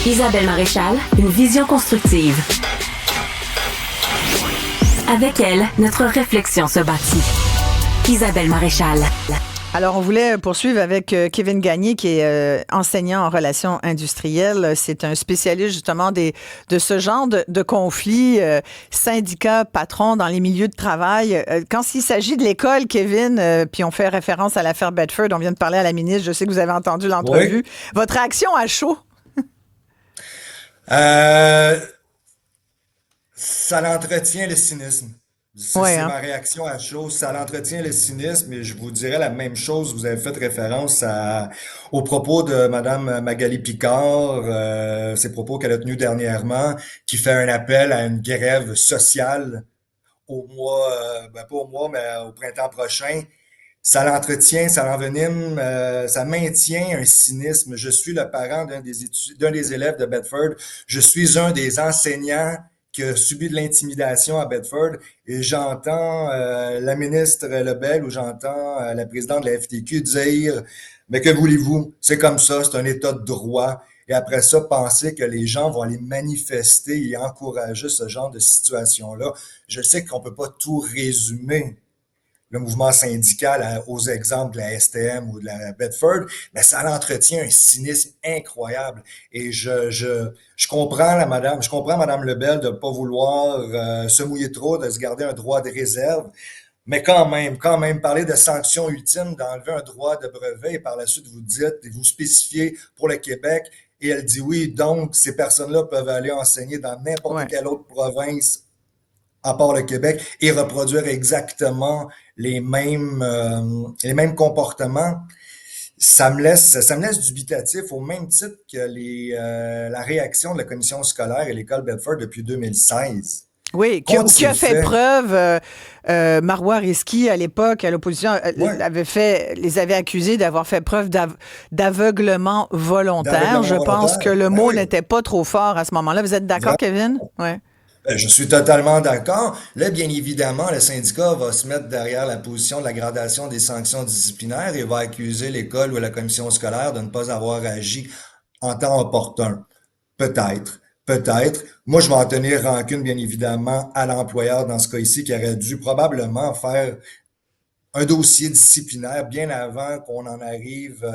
Isabelle Maréchal, une vision constructive. Avec elle, notre réflexion se bâtit. Isabelle Maréchal. Alors, on voulait poursuivre avec Kevin Gagné, qui est enseignant en relations industrielles. C'est un spécialiste, justement, de ce genre de conflits, syndicats, patrons dans les milieux de travail. Quand il s'agit de l'école, Kevin, puis on fait référence à l'affaire Bedford, on vient de parler à la ministre, je sais que vous avez entendu l'entrevue. Oui. Votre réaction à chaud? Ça l'entretient le cynisme. C'est ma réaction à chaud. Ça l'entretient le cynisme et je vous dirais la même chose. Vous avez fait référence aux propos de Madame Magali Picard, ces propos qu'elle a tenus dernièrement, qui fait un appel à une grève sociale au mois, pas au mois, mais au printemps prochain. Ça l'entretient, ça l'envenime, ça maintient un cynisme. Je suis le parent d'un des élèves de Bedford. Je suis un des enseignants qui a subi de l'intimidation à Bedford et j'entends la ministre Lebel ou j'entends la présidente de la FTQ dire « Mais que voulez-vous? C'est comme ça, c'est un état de droit. » Et après ça, penser que les gens vont aller manifester et encourager ce genre de situation-là. Je sais qu'on peut pas tout résumer le mouvement syndical aux exemples de la STM ou de la Bedford, mais ça l'entretient un cynisme incroyable. Et je comprends Madame Lebel de pas vouloir se mouiller trop, de se garder un droit de réserve, mais quand même, parler de sanctions ultimes, d'enlever un droit de brevet, et par la suite vous dites, et vous spécifiez pour le Québec, et elle dit oui, donc ces personnes-là peuvent aller enseigner dans n'importe quelle autre province à part le Québec, et reproduire exactement les mêmes comportements, ça me laisse dubitatif au même titre que la réaction de la commission scolaire et l'école Bedford depuis 2016. Oui, qui a fait preuve, Marois Risky, à l'époque, à l'opposition, les avait accusés d'avoir fait preuve d'aveuglement volontaire. Je pense que le mot n'était pas trop fort à ce moment-là. Vous êtes d'accord, Kevin? Oui. Je suis totalement d'accord. Là, bien évidemment, le syndicat va se mettre derrière la position de la gradation des sanctions disciplinaires et va accuser l'école ou la commission scolaire de ne pas avoir agi en temps opportun. Peut-être. Moi, je vais en tenir rancune, bien évidemment, à l'employeur dans ce cas ici, qui aurait dû probablement faire un dossier disciplinaire bien avant qu'on en arrive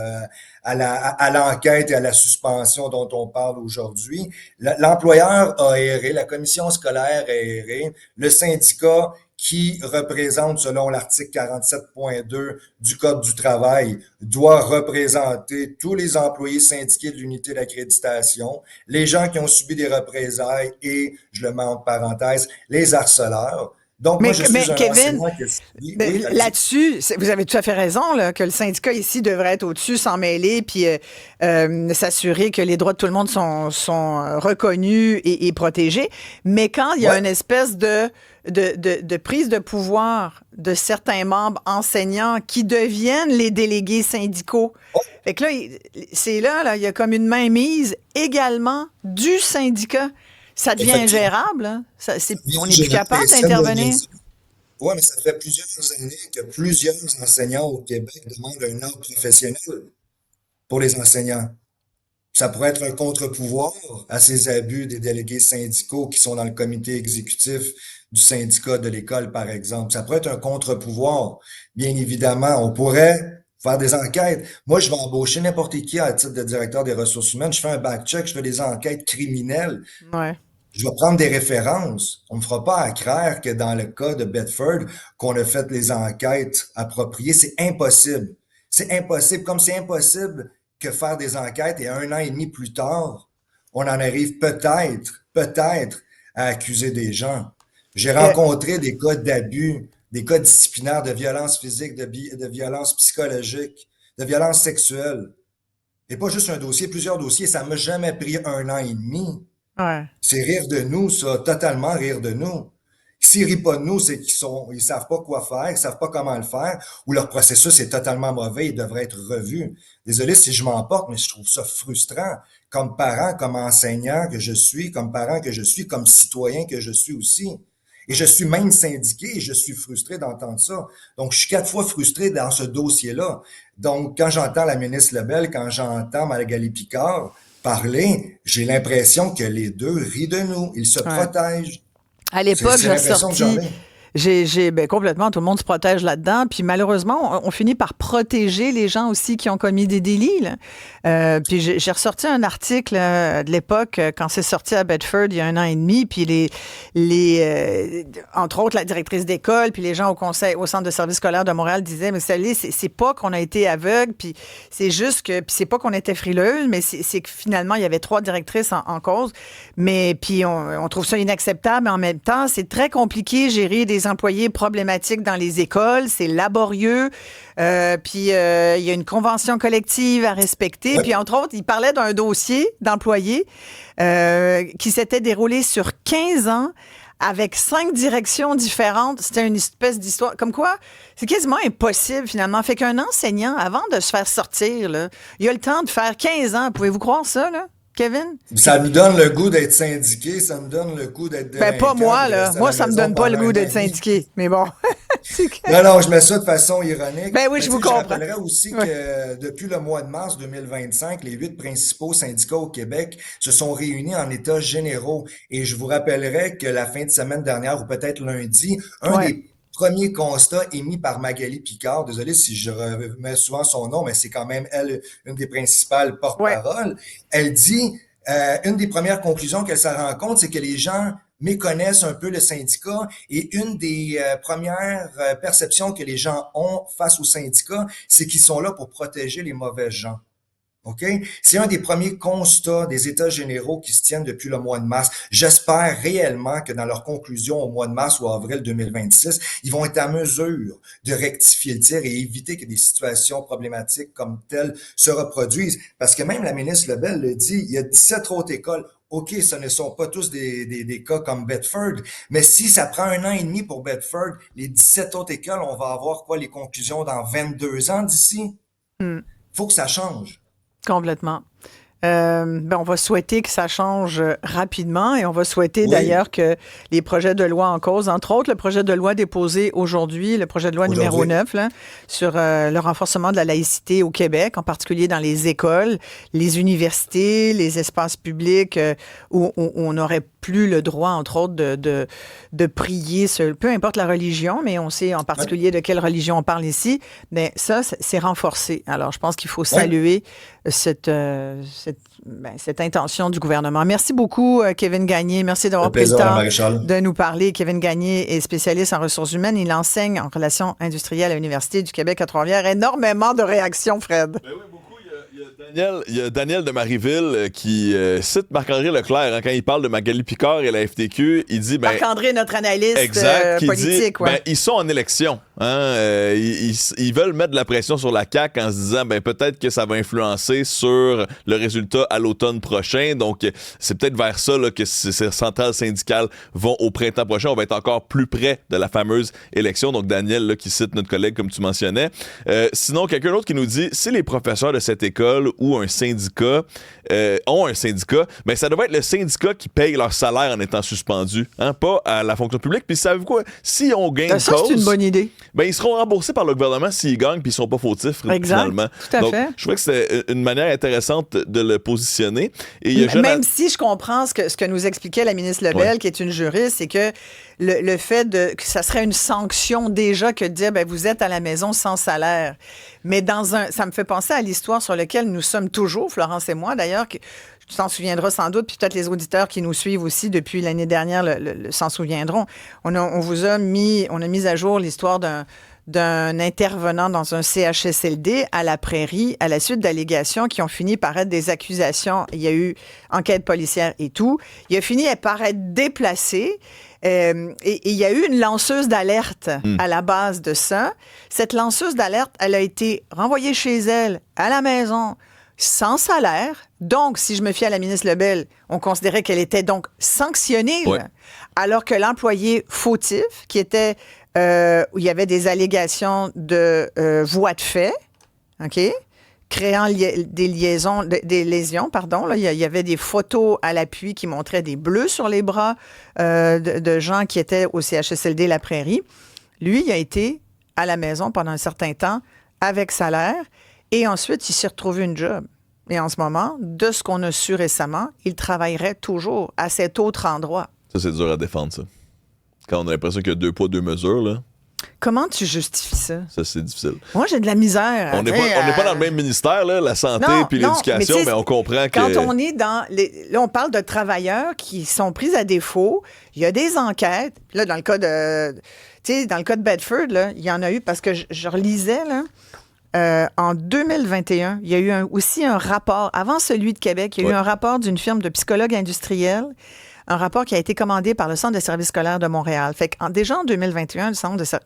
à l'enquête et à la suspension dont on parle aujourd'hui. L'employeur a erré, la commission scolaire a erré, le syndicat qui représente, selon l'article 47.2 du Code du travail, doit représenter tous les employés syndiqués de l'unité d'accréditation, les gens qui ont subi des représailles et, je le mets en parenthèse, les harceleurs. Donc, moi, je suis un Kevin, enseignant là-dessus, vous avez tout à fait raison, là, que le syndicat ici devrait être au-dessus, s'en mêler, puis s'assurer que les droits de tout le monde sont reconnus et protégés. Mais quand il y a une espèce de prise de pouvoir de certains membres enseignants qui deviennent les délégués syndicaux, fait que là, il y a comme une mainmise également du syndicat. Ça devient ingérable. Hein? On n'est plus capable d'intervenir. Oui, mais ça fait plusieurs années que plusieurs enseignants au Québec demandent un ordre professionnel pour les enseignants. Ça pourrait être un contre-pouvoir à ces abus des délégués syndicaux qui sont dans le comité exécutif du syndicat de l'école, par exemple. Ça pourrait être un contre-pouvoir. Bien évidemment, on pourrait faire des enquêtes. Moi, je vais embaucher n'importe qui à titre de directeur des ressources humaines. Je fais un back-check, je fais des enquêtes criminelles. Ouais. Je vais prendre des références. On ne me fera pas à croire que dans le cas de Bedford, qu'on a fait les enquêtes appropriées. C'est impossible. C'est impossible. Comme c'est impossible que faire des enquêtes et 1 an et demi plus tard, on en arrive peut-être à accuser des gens. J'ai rencontré des cas d'abus, des cas disciplinaires, de violence physique, de violence psychologique, de violence sexuelle. Et pas juste un dossier, plusieurs dossiers. Ça m'a jamais pris 1 an et demi. Ouais. C'est rire de nous, ça, totalement rire de nous. S'ils rient pas de nous, c'est ils savent pas quoi faire, ils savent pas comment le faire, ou leur processus est totalement mauvais, il devrait être revu. Désolé si je m'emporte, mais je trouve ça frustrant. Comme parent, comme enseignant que je suis, comme parent que je suis, comme citoyen que je suis aussi. Et je suis même syndiqué et je suis frustré d'entendre ça. Donc, je suis 4 fois frustré dans ce dossier-là. Donc, quand j'entends la ministre Lebel, quand j'entends Magali Picard parler, j'ai l'impression que les deux rient de nous. Ils se protègent. À l'époque, C'est l'impression que j'en ai. Ben, complètement, tout le monde se protège là-dedans. Puis malheureusement, on finit par protéger les gens aussi qui ont commis des délits. Là. Puis j'ai ressorti un article de l'époque quand c'est sorti à Bedford il y a 1 an et demi. Puis entre autres, la directrice d'école, puis les gens au centre de service scolaire de Montréal disaient, mais c'est pas qu'on a été aveugle, puis c'est juste que, puis c'est pas qu'on était frileux, mais c'est que finalement il y avait 3 directrices en cause. Mais puis on trouve ça inacceptable, mais en même temps, c'est très compliqué gérer des employés problématiques dans les écoles, c'est laborieux, puis il y a une convention collective à respecter, puis entre autres, il parlait d'un dossier d'employés qui s'était déroulé sur 15 ans avec 5 directions différentes. C'était une espèce d'histoire. Comme quoi, c'est quasiment impossible, finalement. Fait qu'un enseignant, avant de se faire sortir, là, il a le temps de faire 15 ans. Pouvez-vous croire ça, là? Kevin? Ça nous donne le goût d'être syndiqué, ça nous donne le goût d'être Ben, pas moi, là. Moi, ça me donne pas le goût d'être syndiqué. Mais bon. Non, je mets ça de façon ironique. Ben oui, je vous comprends. Je rappellerais aussi que depuis le mois de mars 2025, les 8 principaux syndicats au Québec se sont réunis en états généraux. Et je vous rappellerai que la fin de semaine dernière, ou peut-être lundi, un des premiers constats émis par Magali Picard, désolé si je remets souvent son nom, mais c'est quand même elle, une des principales porte-paroles, elle dit, une des premières conclusions qu'elle s'en rend compte, c'est que les gens méconnaissent un peu le syndicat et une des premières perceptions que les gens ont face au syndicat, c'est qu'ils sont là pour protéger les mauvais gens. OK? C'est un des premiers constats des États généraux qui se tiennent depuis le mois de mars. J'espère réellement que dans leurs conclusions au mois de mars ou avril 2026, ils vont être à mesure de rectifier le tir et éviter que des situations problématiques comme telles se reproduisent. Parce que même la ministre Lebel le dit, il y a 17 autres écoles. OK, ce ne sont pas tous des cas comme Bedford, mais si ça prend 1 an et demi pour Bedford, les 17 autres écoles, on va avoir quoi, les conclusions dans 22 ans d'ici? Faut que ça change. Complètement. On va souhaiter que ça change rapidement et on va souhaiter d'ailleurs que les projets de loi en cause, entre autres le projet de loi déposé aujourd'hui, le projet de loi numéro 9 là, sur le renforcement de la laïcité au Québec, en particulier dans les écoles, les universités, les espaces publics où on n'aurait plus le droit, entre autres, de prier, peu importe la religion, mais on sait en particulier de quelle religion on parle ici, mais ça, c'est renforcé. Alors, je pense qu'il faut saluer cette intention du gouvernement. Merci beaucoup, Kevin Gagné. Merci d'avoir pris le temps de nous parler. Kevin Gagné est spécialiste en ressources humaines. Il enseigne en relations industrielles à l'Université du Québec à Trois-Rivières. Énormément de réactions, Fred. Ben oui, beaucoup. Il y a Daniel de Marieville qui cite Marc-André Leclerc quand il parle de Magali Picard et la FTQ. Il dit... Marc-André, notre analyste politique. Dit, ils sont en élection. Hein? Ils veulent mettre de la pression sur la CAQ en se disant peut-être que ça va influencer sur le résultat à l'automne prochain. Donc, c'est peut-être vers ça là, que ces centrales syndicales vont au printemps prochain. On va être encore plus près de la fameuse élection. Donc, Daniel là, qui cite notre collègue, comme tu mentionnais. Sinon, quelqu'un d'autre qui nous dit, si les professeurs de cette école ou un syndicat ont un syndicat, ça devrait être le syndicat qui paye leur salaire en étant suspendu, hein, pas à la fonction publique. Puis savez-vous quoi? Si on gagne cause... Ça, c'est une bonne idée. Ils seront remboursés par le gouvernement s'ils gagnent puis ils sont pas fautifs, finalement. Tout à fait. Je trouvais que c'était une manière intéressante de le positionner. Et même si je comprends ce que nous expliquait la ministre Lebel, qui est une juriste, c'est que le fait que ça serait une sanction déjà que de dire vous êtes à la maison sans salaire. Mais ça me fait penser à l'histoire sur laquelle nous sommes toujours, Florence et moi d'ailleurs, tu t'en souviendras sans doute, puis peut-être les auditeurs qui nous suivent aussi depuis l'année dernière s'en souviendront. On a mis à jour l'histoire d'un intervenant dans un CHSLD à la Prairie à la suite d'allégations qui ont fini par être des accusations. Il y a eu enquête policière et tout. Il a fini par être déplacé. Et il y a eu une lanceuse d'alerte à la base de ça. Cette lanceuse d'alerte, elle a été renvoyée chez elle, à la maison, sans salaire. Donc, si je me fie à la ministre Lebel, on considérait qu'elle était donc sanctionnée, alors que l'employé fautif, qui était où il y avait des allégations de voies de fait, OK, créant des lésions, là, il y avait des photos à l'appui qui montraient des bleus sur les bras de gens qui étaient au CHSLD La Prairie. Lui, il a été à la maison pendant un certain temps avec salaire et ensuite, il s'est retrouvé une job. Et en ce moment, de ce qu'on a su récemment, il travaillerait toujours à cet autre endroit. Ça, c'est dur à défendre, ça. Quand on a l'impression qu'il y a 2 poids, 2 mesures, là. Comment tu justifies ça? Ça, c'est difficile. Moi, j'ai de la misère. On n'est pas dans le même ministère, là, la santé puis l'éducation, mais on comprend que... Quand on est dans... Là, on parle de travailleurs qui sont pris à défaut. Il y a des enquêtes. Puis là, dans le cas de... Tu sais, dans le cas de Bedford, là, il y en a eu, parce que je relisais, là, en 2021, il y a eu aussi un rapport, avant celui de Québec, il y a eu un rapport d'une firme de psychologues industriels, un rapport qui a été commandé par le Centre de services scolaires de Montréal. Fait que déjà en 2021,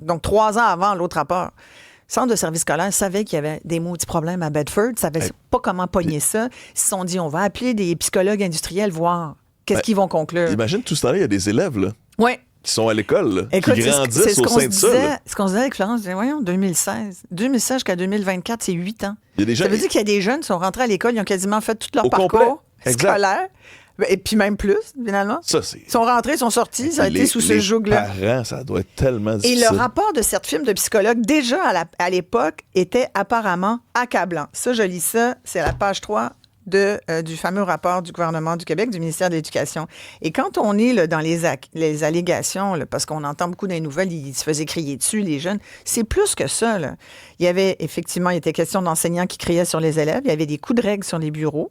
donc 3 ans avant l'autre rapport, le Centre de services scolaires savait qu'il y avait des maudits problèmes à Bedford, ne savait pas comment pogner ça. Ils se sont dit, on va appeler des psychologues industriels, voir qu'est-ce qu'ils vont conclure. Imagine tout ce temps-là, il y a des élèves, là. Oui. Qui sont à l'école, là, écoute, qui grandissent au sein de ça. Ce qu'on se disait avec Florence, voyons, 2016 jusqu'à 2024, c'est 8 ans. Il y a des gens... Ça veut dire qu'il y a des jeunes qui sont rentrés à l'école, ils ont quasiment fait tout leur parcours scolaire. Et puis même plus, finalement. Ça, c'est... Ils sont rentrés, ils sont sortis, ça a été sous ce joug-là. Les parents, ça doit être tellement difficile. Et le rapport de cette firme de psychologue, déjà à l'époque, était apparemment accablant. Ça, je lis ça, c'est la page 3 du fameux rapport du gouvernement du Québec, du ministère de l'Éducation. Et quand on est là, dans les allégations, là, parce qu'on entend beaucoup des nouvelles, ils se faisaient crier dessus, les jeunes, c'est plus que ça. Là. Il était question d'enseignants qui criaient sur les élèves, il y avait des coups de règle sur les bureaux,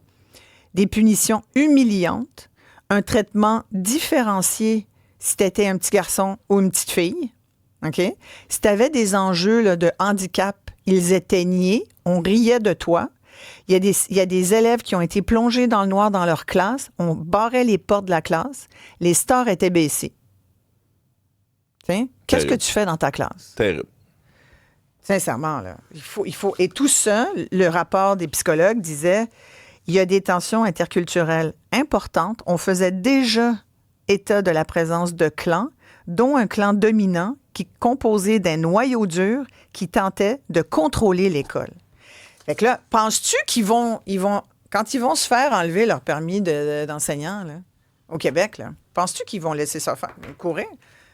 des punitions humiliantes, un traitement différencié si tu étais un petit garçon ou une petite fille. OK? Si tu avais des enjeux là, de handicap, ils étaient niés, on riait de toi. Il y a des élèves qui ont été plongés dans le noir dans leur classe, on barrait les portes de la classe, les stores étaient baissés. Qu'est-ce que tu fais dans ta classe? Terrible. Sincèrement, là, il faut. Et tout ça, le rapport des psychologues disait... Il y a des tensions interculturelles importantes. On faisait déjà état de la présence de clans, dont un clan dominant qui composait d'un noyau dur qui tentait de contrôler l'école. Fait que là, penses-tu qu'ils vont quand ils vont se faire enlever leur permis d'enseignant là, au Québec, là, penses-tu qu'ils vont laisser ça faire, courir?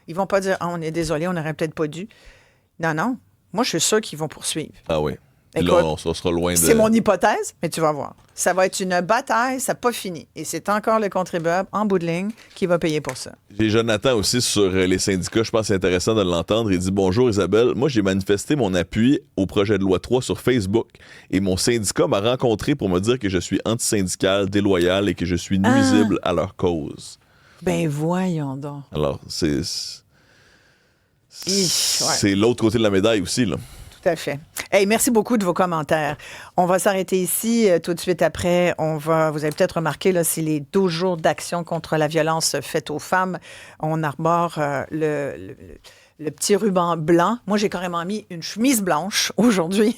Ils vont pas dire « Ah, on est désolé, on n'aurait peut-être pas dû. » Non. Moi, je suis sûre qu'ils vont poursuivre. Ah oui. Écoute, là, on sera loin de... C'est mon hypothèse, mais tu vas voir. Ça va être une bataille, ça n'a pas fini. Et c'est encore le contribuable, en bout de ligne, qui va payer pour ça. J'ai Jonathan aussi sur les syndicats. Je pense que c'est intéressant de l'entendre. Il dit « Bonjour Isabelle, moi j'ai manifesté mon appui au projet de loi 3 sur Facebook et mon syndicat m'a rencontré pour me dire que je suis antisyndical, déloyal et que je suis nuisible à leur cause. » Ben voyons donc. Alors, c'est l'autre côté de la médaille aussi, là. Tout à fait. Hey, merci beaucoup de vos commentaires. On va s'arrêter ici tout de suite après. Vous avez peut-être remarqué, là, c'est les 12 jours d'action contre la violence faite aux femmes. On arbore le petit ruban blanc. Moi, j'ai carrément mis une chemise blanche aujourd'hui.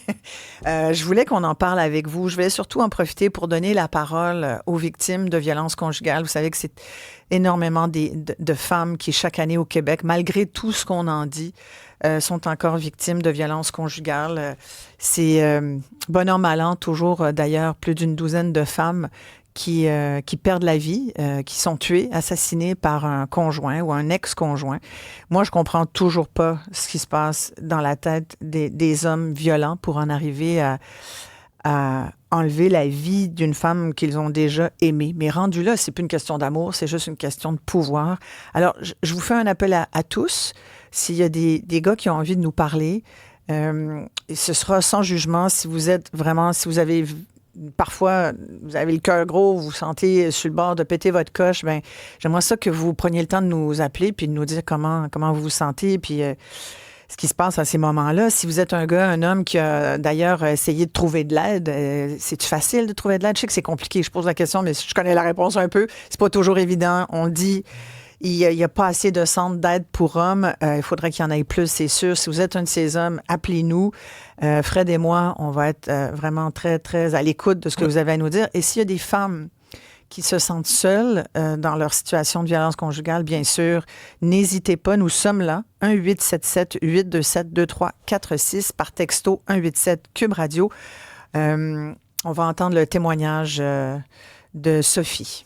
Je voulais qu'on en parle avec vous. Je vais surtout en profiter pour donner la parole aux victimes de violences conjugales. Vous savez que c'est énormément de femmes qui, chaque année au Québec, malgré tout ce qu'on en dit, sont encore victimes de violences conjugales. C'est bon an, mal an, toujours d'ailleurs plus d'une douzaine de femmes qui perdent la vie, qui sont tuées, assassinées par un conjoint ou un ex-conjoint. Moi, je comprends toujours pas ce qui se passe dans la tête des hommes violents pour en arriver à enlever la vie d'une femme qu'ils ont déjà aimée. Mais rendu là, c'est plus une question d'amour, c'est juste une question de pouvoir. Alors, je vous fais un appel à tous. S'il y a des gars qui ont envie de nous parler, ce sera sans jugement. Si vous avez parfois, vous avez le cœur gros, vous vous sentez sur le bord de péter votre coche, ben j'aimerais ça que vous preniez le temps de nous appeler puis de nous dire comment vous vous sentez puis ce qui se passe à ces moments-là. Si vous êtes un homme qui a d'ailleurs essayé de trouver de l'aide, c'est facile de trouver de l'aide? Je sais que c'est compliqué, je pose la question, mais je connais la réponse un peu. C'est pas toujours évident. On le dit, il y a pas assez de centres d'aide pour hommes. Il faudrait qu'il y en ait plus, c'est sûr. Si vous êtes un de ces hommes, appelez-nous. Fred et moi, on va être vraiment très, très à l'écoute de ce que vous avez à nous dire. Et s'il y a des femmes qui se sentent seules dans leur situation de violence conjugale, bien sûr, n'hésitez pas, nous sommes là, 1-877-827-2346 par texto 187 Cube Radio. On va entendre le témoignage de Sophie.